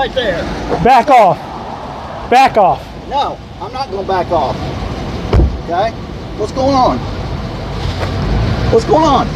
right there. Back off. Back off. No, I'm not going to back off. Okay? What's going on? What's going on?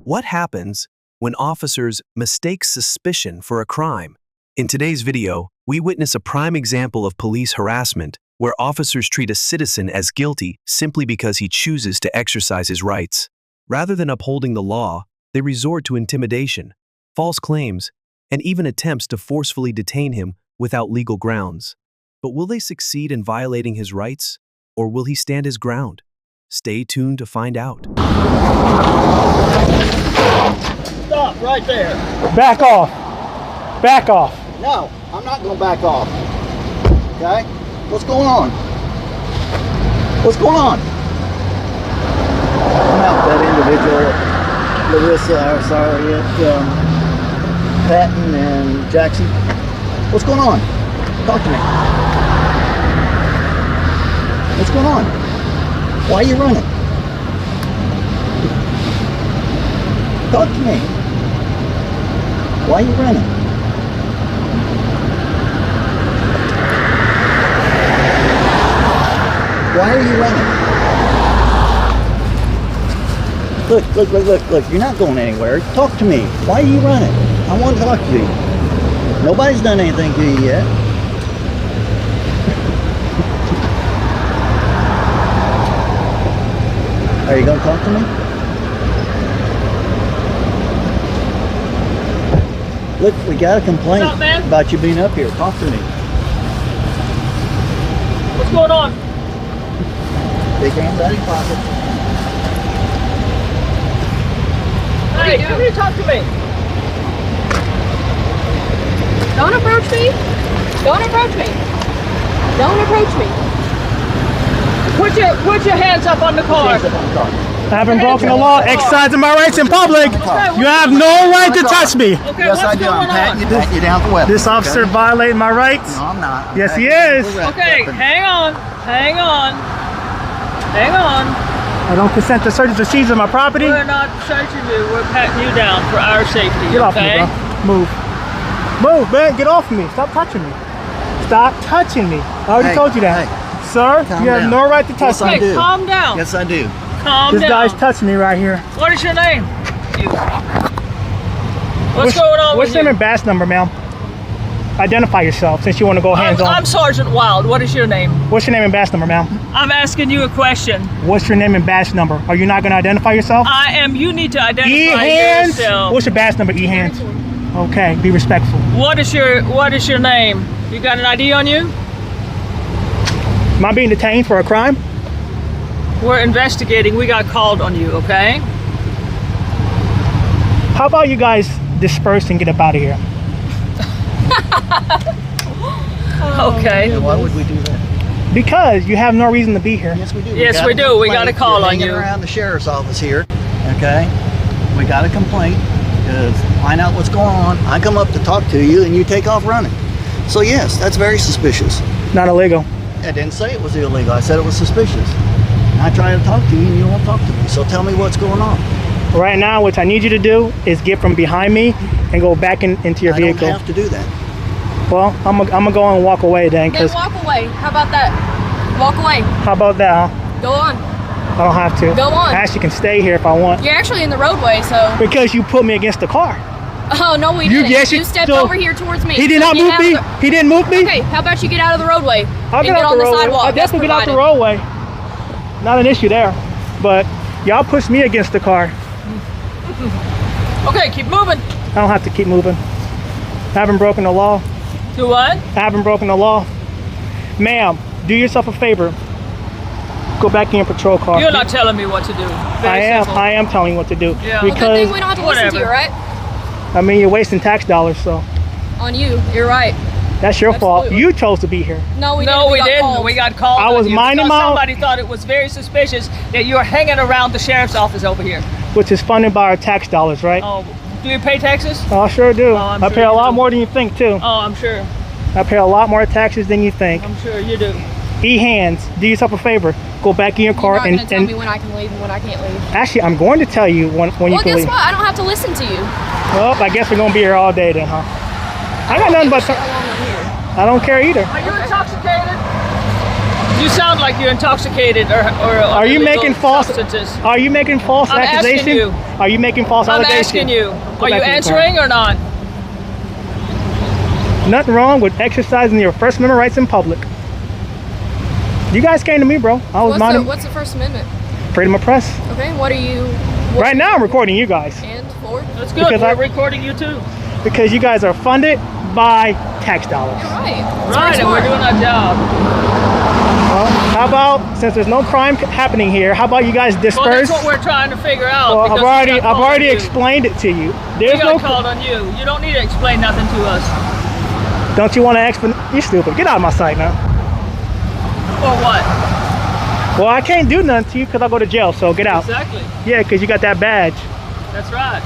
What happens when officers mistake suspicion for a crime? In today's video, we witness a prime example of police harassment where officers treat a citizen as guilty simply because he chooses to exercise his rights. Rather than upholding the law, they resort to intimidation, false claims, and even attempts to forcefully detain him without legal grounds. But will they succeed in violating his rights, or will he stand his ground? Stay tuned to find out. Stop right there. Back off. Back off. No, I'm not going to back off. Okay? What's going on? What's going on? I'm out that individual, Larissa, sorry, Patton and Jackson. What's going on? Talk to me. What's going on? Why are you running? Talk to me. Why are you running? Why are you running? Look. You're not going anywhere. Talk to me. Why are you running? I want to talk to you. Nobody's done anything to you yet. Are you going to talk to me? Look, we got a complaint about you being up here. Talk to me. What's going on? Big hands out of your pocket. Hey, come here, talk to me. Don't approach me. Don't approach me. Don't approach me. Put your hands up on the car. Hands up on the car. I haven't broken the law, exercising my rights in public. You have no right to touch me. Okay, Yes, I do. I'm patting you down for weapons. This officer violated my rights. No, I'm not. I'm Yes, he patting you is. for Okay, weapons. hang on. I don't consent to search or seizure of my property. We're not searching you. We're patting you down for our safety. Get off me, okay? bro. Move. Move, man. Get off me. Stop touching me. Stop touching me. I already told you that. Sir, Calm you have down. no right to touch Yes, I me. Okay, do. calm down. Yes, I do. Calm This down. guy's touching me right here. What is your name? What's going on What's with your name you? and badge number, ma'am? Identify yourself since you want to go hands on. I'm Sergeant Wild. What is your name? What's your name and badge number, ma'am? I'm asking you a question. What's your name and badge number? Are you not going to identify yourself? I am. You need to identify E-hands. yourself. What's your badge number? E-hands. Okay, be respectful. What is your name? You got an ID on you? Am I being detained for a crime? We're investigating. We got called on you, okay? How about you guys disperse and get up out of here? Okay. Yeah, why would we do that? Because you have no reason to be here. Yes, we do. Yes, got we a do. We complaint. got a call You're on hanging you. around the sheriff's office here. Okay? We got a complaint to find out what's going on. I come up to talk to you and you take off running. So yes, that's very suspicious. Not illegal. I didn't say it was illegal. I said it was suspicious. And I try to talk to you and you won't talk to me. So tell me what's going on. Right now, what I need you to do is get from behind me and go back into your vehicle. I don't have to do that. Well, I'm gonna go and walk away then, Then because walk away. How about that? Walk away. how about that, huh? Go on. I don't have to. Go on. I actually can stay here if I want. You're actually in the roadway, so. Because you put me against the car. Oh, no, we You- didn't. yes, you you- stepped so- over here towards me. He did So not get move out of me. the- He didn't move me. Okay, how about you get out of the roadway? I'll and get get out on the the roadway. sidewalk. I'll That's definitely get out the provided. roadway. Not an issue there. But y'all pushed me against the car. Okay, keep moving. I don't have to keep moving. I haven't broken the law. Do what? I haven't broken the law. Ma'am, do yourself a favor. Go back in your patrol car. You're not telling me what to do. Very simple. I am telling you what to do. Yeah. Well, good Because thing we don't have to listen to you, Whatever. right? I mean, you're wasting tax dollars, so On you. You're right. that's your fault. Absolutely. You chose to be here. No, we No, we got didn't. called. We got called. I on was you minding because my own- Somebody thought it was very suspicious that you were hanging around the sheriff's office over here. Which is funded by our tax dollars, right? Oh, do you pay taxes? Oh, I sure do. Oh, I'm I sure pay a you lot do. more than you think, too. Oh, I'm sure. I pay a lot more taxes than you think. I'm sure you do. E-hands, do yourself a favor. Go back in your You're car not going to and tell me when I can leave and when I can't leave. actually, I'm going to tell you when you Well, can guess leave. what? I don't have to listen to you. Well, I guess we're going to be here all day then, huh? I got nothing but. How long I'm here. I don't care either. Are you intoxicated? You sound like you're intoxicated or Are you illegal making false? substances. Are you making false I'm asking accusations? you. Are you making false I'm allegations? asking you. Go Are you back to the car. answering or not? Nothing wrong with exercising your First Amendment rights in public. You guys came to me, bro. I was minding What's the First Amendment? freedom of press. Okay, what are you? Right now, I'm recording you guys And for? That's good. Because We're I- recording you too. because you guys are funded by tax dollars. You're right. It's Right, very and we're smart. doing our job. Well, how about, since there's no crime happening here, how about you guys Well, disperse? that's what we're trying to figure out. Well, because I've we got called already on you. explained it to you. We There's got no. called on you. You don't need to explain nothing to us. Don't you want to explain? You stupid. Get out of my sight now. Or what? Well, I can't do nothing to you because I'll go to jail. So get out. Exactly. Yeah, because you got that badge. That's right.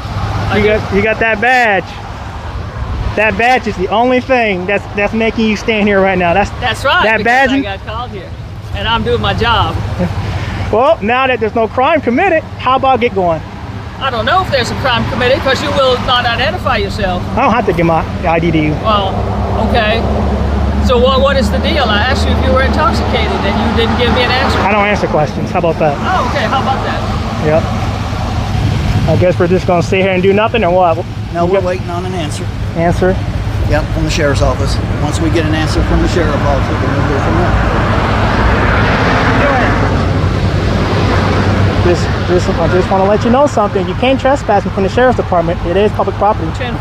You got that badge. That badge is the only thing that's making you stand here right now. That's right. That because badge. I got called here, and I'm doing my job. Well, now that there's no crime committed, how about get going? I don't know if there's a crime committed because you will not identify yourself. I don't have to give my ID to you. Well, okay. So what is the deal? I asked you if you were intoxicated, and you didn't give me an answer. I don't answer questions. How about that? Oh, okay. How about that? Yep. I guess we're just gonna sit here and do nothing, or what? No, we're waiting on an answer. Answer. Yep, from the sheriff's office. Once we get an answer from the sheriff's office, then we'll go from there. I just want to let you know something. You can't trespass from the sheriff's department. It is public property, 10-4.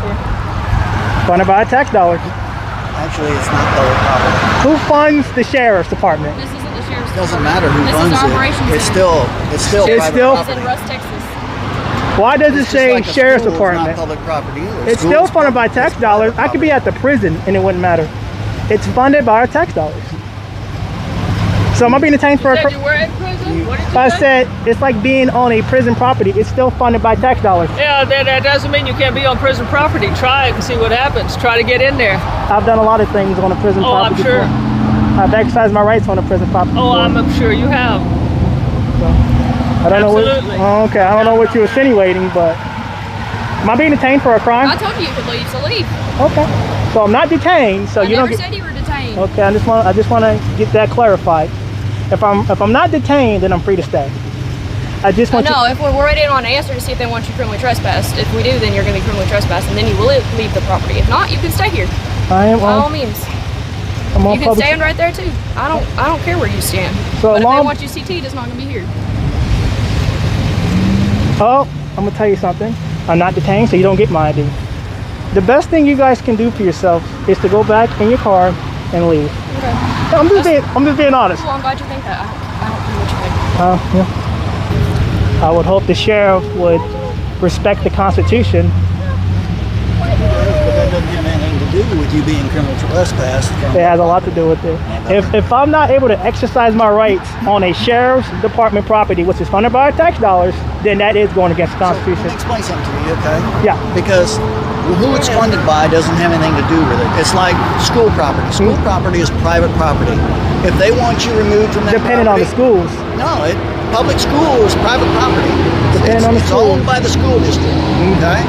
funded by tax dollars. Actually, it's not public property. Who funds the sheriff's department? This isn't the sheriff's. It doesn't matter who This runs is operations. it. It's center. still It's private still- It's property. in Russ, Texas. Why does it It's just say like a sheriff's school, department? It's not public property either. It's School still is funded by public- tax it's dollars. private I could be at the prison and it wouldn't matter. It's funded by our tax dollars. So am I being detained for You a said you were in prison? What did you I say? said it's like being on a prison property. It's still funded by tax dollars. Yeah, that doesn't mean you can't be on prison property. Try it and see what happens. Try to get in there. I've done a lot of things on a prison Oh, I'm property sure. before. I've exercised my rights on a prison property Oh, before. I'm sure you have. I don't know Absolutely. what. Oh, okay, I don't know what you're insinuating, but am I being detained for a crime? I told you you could leave, so leave. Okay, so I'm not detained. So I you never don't get. said you were detained. Okay, I just want to get that clarified. If I'm not detained, then I'm free to stay. I just want No, if we're waiting on an answer to see if they want you criminally trespassed. If we do, then you're going to be criminally trespassed, and then you will leave the property. If not, you can stay here. I am By all on. means. I'm on You can public. stand right there too. I don't care where you stand. So but if long- they want you CT, it's not gonna be here. Oh, I'm gonna tell you something. I'm not detained, so you don't get my ID. The best thing you guys can do for yourself is to go back in your car and leave. Okay. I'm just being honest. Well, I'm glad you think that. I don't care what you think. Yeah. I would hope the sheriff would respect the Constitution. But that doesn't have anything to do with you being criminal trespass. It has a lot to do with it. If I'm not able to exercise my rights on a sheriff's department property, which is funded by our tax dollars, then that is going against the Let me Constitution. explain something to you, okay? Yeah. Because who it's funded by doesn't have anything to do with it. It's like school property. School property is private property. If they want you removed from that Depending on the property, schools. No, public school is private property. Depending on the It's school. owned by the school district, okay?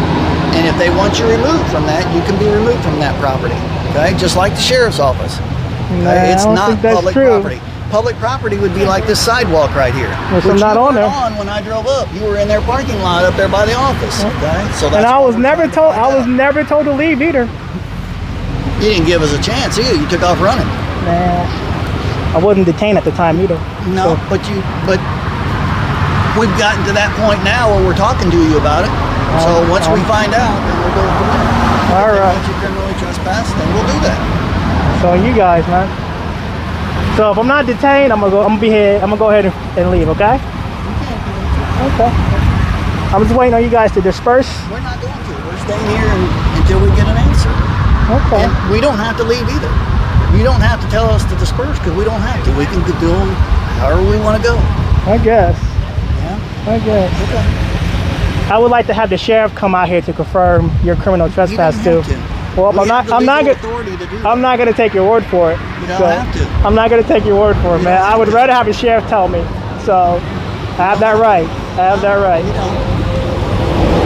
And if they want you removed from that, you can be removed from that property, okay? Just like the sheriff's office. Nah, Okay? It's I don't not think that's public true. property. Public property would be like this sidewalk right here. Yes, I'm which not you on weren't there. on when I drove up. You were in their parking lot up there by the office, okay? So that's And I what was we're never trying to told. find I was out. never told to leave either. You didn't give us a chance either. You took off running. Nah, I wasn't detained at the time either. No, So, but we've gotten to that point now where we're talking to you about it. So once we find out, then we'll go from there. All If they right. want you criminally trespassed, then we'll do that. so you guys, man. So if I'm not detained, I'm gonna go ahead and leave. Okay. Okay. I'm just waiting on you guys to disperse. We're not going to. We're staying here until we get an answer. Okay. And we don't have to leave either. You don't have to tell us to disperse because we don't have to. We can do them however we want to go. I guess. Yeah. I guess. Okay. I would like to have the sheriff come out here to confirm your criminal You trespass don't too. have to. Well, We I'm not. have the I'm not legal gonna. authority to do I'm that. not gonna take your word for it. You don't have to. I'm not gonna take your word for it, You man. don't I have would to. rather have the sheriff tell me. So I have that right. I have that right. You don't.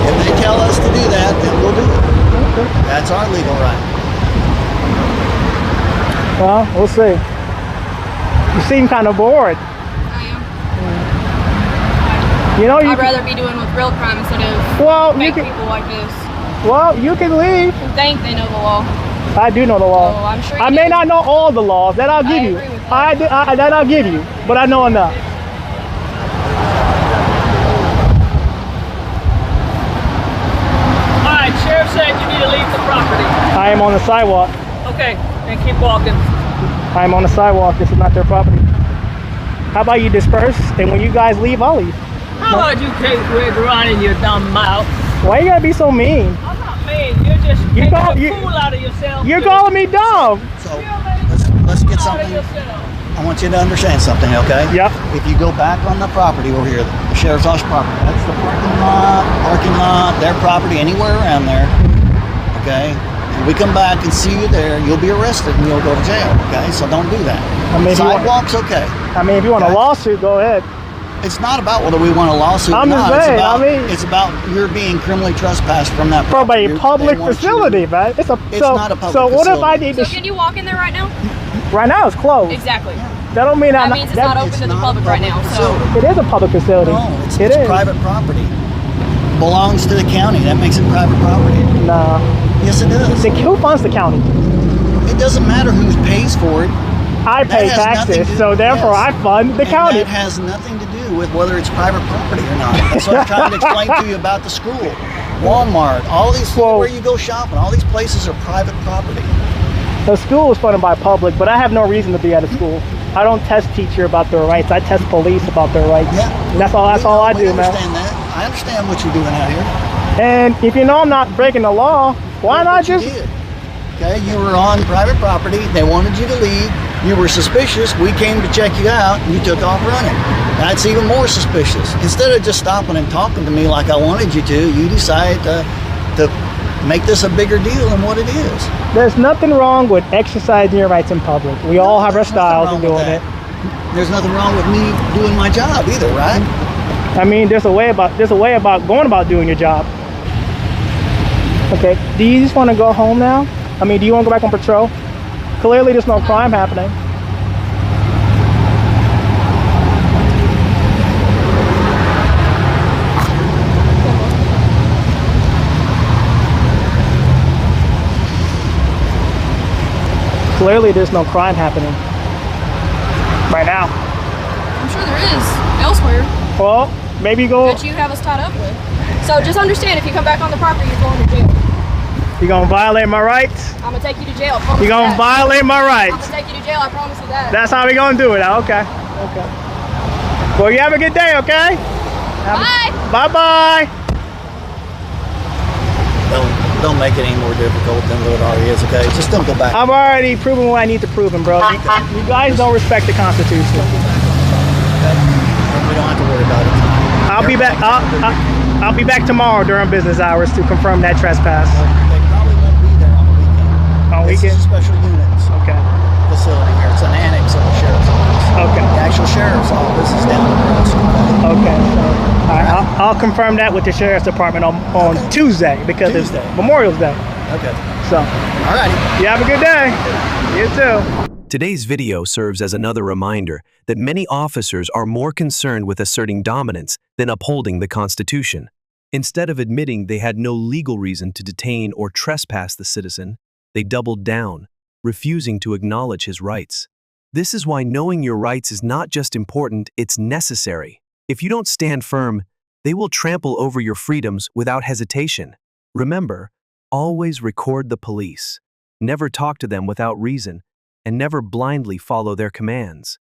If they tell us to do that, then we'll do it. That's our legal right. Well, we'll see. You seem kind of bored. I am. You know, I'd rather be doing with real crime instead of fake people like this. Well, you can leave. Who think they know the law. I do know the law. Oh, I'm sure you I may do. not know all the laws. That I'll give you. agree with that. That I'll give you. But I know enough. All right, sheriff said you need to leave the property. I am on the sidewalk. Okay, and keep walking. I am on the sidewalk. This is not their property. How about you disperse? And when you guys leave, I'll leave. How about you quit running your dumb mouth? Why you gotta be so mean? I'm not mean. You're just making a fool out of yourself. You're dude. calling me dumb. So let's get Out of something. yourself. I want you to understand something, okay? Yep. If you go back on the property over here, the sheriff's office property, that's the parking lot, their property, anywhere around there, okay? If we come back and see you there, you'll be arrested and you'll go to jail, okay? So don't do that. I mean, if you want- Sidewalk's okay. I mean, if you want a Okay. lawsuit, go ahead. It's not about whether we want a lawsuit I'm or just not. saying, It's about you're being criminally trespassed from that From property. a public They want facility, you- man. It's It's so, not a public So what if I facility. need So to? can you walk in there right now? Right now it's closed. Exactly. That don't mean That means it's not open It's to the not a public right now. public So facility. It is a public facility. No, it's It is. private property. Belongs to the county. That makes it private property. Nah. Yes, it does. Who funds the county? It doesn't matter who pays for it. I pay has nothing taxes, to- so therefore yes. I fund the And county. that has nothing to do with whether it's private property or not. That's what I'm trying to explain to you about the school, Walmart, all these Well- where you go shopping. All these places are private property. The school is funded by public, but I have no reason to be at a school. I don't test teacher about their rights. I test police about their rights. Yeah, And that's all. That's we all know- I we do, man. understand that. I understand what you're doing out here. And if you know I'm not breaking the law, why not But you just? did. Okay, you were on private property. They wanted you to leave. You were suspicious. We came to check you out. And you took off running. That's even more suspicious. Instead of just stopping and talking to me like I wanted you to, you decided to make this a bigger deal than what it is. There's nothing wrong with exercising your rights in public. We all have our There's nothing styles wrong of with doing that. it. There's nothing wrong with me doing my job either, right? I mean, there's a way about going about doing your job. Okay. Do you just want to go home now? I mean, do you want to go back on patrol? Clearly, there's no crime happening. Clearly, there's no crime happening right now. I'm sure there is elsewhere Well, maybe go. that you have us tied up with. So just understand, if you come back on the property, you're going to jail. You're gonna violate my rights. I'm gonna take you to jail. I promise You're you gonna that. violate my I'm rights. gonna take you to jail. I promise you that. That's how we gonna do it. Okay. Okay. Well, you have a good day. Okay. Bye. Bye bye. Don't make it any more difficult than what it already is, okay? Just don't go back. I've already proven what I need to prove, bro. You guys don't respect the Constitution. Okay? We don't have to worry about it tonight. I'll be back. I'll be back tomorrow during business hours to confirm that trespass. They probably won't be there on the weekend. On This is weekend? a special units Okay. facility here. It's an annex of the sheriff's office. Okay. The actual sheriff's office is down the road. Okay. So, all right. I'll confirm that with the sheriff's department on Tuesday because Tuesday. it's Memorial Day. Okay. So, All righty. you have a good day. You too. Today's video serves as another reminder that many officers are more concerned with asserting dominance than upholding the Constitution. Instead of admitting they had no legal reason to detain or trespass the citizen, they doubled down, refusing to acknowledge his rights. This is why knowing your rights is not just important, it's necessary. If you don't stand firm, they will trample over your freedoms without hesitation. Remember, always record the police. Never talk to them without reason, and never blindly follow their commands.